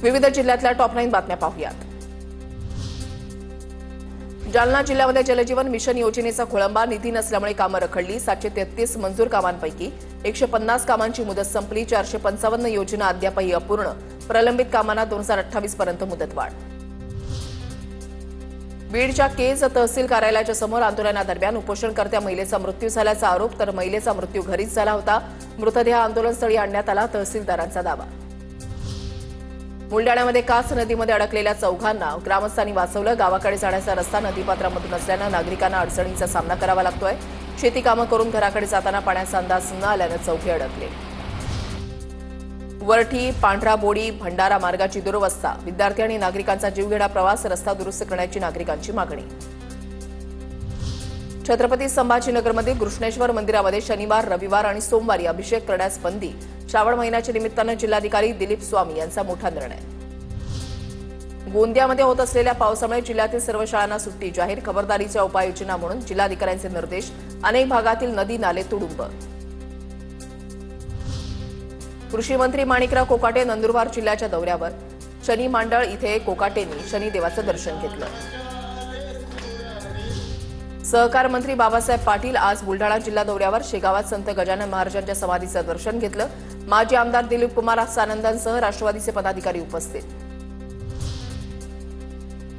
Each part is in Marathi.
विविध जिल्ह्यातल्या टॉप 9 बातम्या पाहूयात। जालना जिल्ह्यामध्ये जलजीवन मिशन योजनेचा खोळंबा, निधी नसल्यामुळे कामं रखडली। 733 मंजूर कामांपैकी 150 कामांची मुदत संपली। 455 योजना अद्यापही अपूर्ण, प्रलंबित कामांना 2028 पर्यंत मुदतवाढ। बीडच्या केज तहसील कार्यालयाच्या समोर आंदोलनादरम्यान उपोषणकर्त्या महिलेचा मृत्यू झाल्याचा आरोप, तर महिलेचा मृत्यू घरीच झाला होता। मृतदेह आंदोलनस्थळी आणण्यात आला, तहसीलदारांचा दावा। बुलडाण्यामध्ये कास नदीमध्ये अडकलेल्या चौघांना ग्रामस्थांनी वाचवलं। गावाकडे जाण्याचा रस्ता नदीपात्रामधून असल्यानं नागरिकांना अडचणींचा सामना करावा लागतोय। शेती कामं करून घराकडे जाताना पाण्याचा अंदाज न आल्यानं चौघे अडकले। वरठी पांढरा बोडी भंडारा मार्गाची दुरवस्था, विद्यार्थी आणि नागरिकांचा जीवघेणा प्रवास, रस्ता दुरुस्त करण्याची नागरिकांची मागणी। छत्रपती संभाजीनगरमध्ये कृष्णेश्वर मंदिरामध्ये शनिवार, रविवार आणि सोमवारी अभिषेक करण्यास बंदी। श्रावण महिन्याच्या निमित्तानं जिल्हाधिकारी दिलीप स्वामी यांचा मोठा निर्णय। गोंदियामध्ये होत असलेल्या पावसामुळे जिल्ह्यातील सर्व शाळांना सुट्टी जाहीर। खबरदारीच्या उपाययोजना म्हणून जिल्हाधिकाऱ्यांचे निर्देश। अनेक भागातील नदी नाले तुडुंब। कृषी मंत्री माणिकराव कोकाटे नंदुरबार जिल्ह्याच्या दौऱ्यावर। शनी मांडळ इथे कोकाटेंनी शनिदेवाचं दर्शन घेतलं। सहकार मंत्री बाबासाहेब पाटील आज बुलढाणा जिल्हा दौऱ्यावर। शेगावात संत गजानन महाराजांच्या समाधीचं दर्शन घेतलं। माजी आमदार दिलीप कुमार सानंदांसह राष्ट्रवादीचे पदाधिकारी उपस्थित।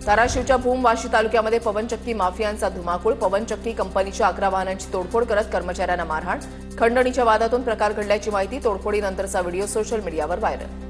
धाराशिवच्या भूम वाशी तालुक्यामध्ये पवनचक्की माफियांचा धुमाकूळ। पवनचक्की कंपनीच्या 11 वाहनांची तोडफोड करत कर्मचाऱ्यांना मारहाण। खंडणीच्या वादातून प्रकार घडल्याची माहिती। तोडफोडीनंतरचा व्हिडिओ सोशल मीडियावर व्हायरल।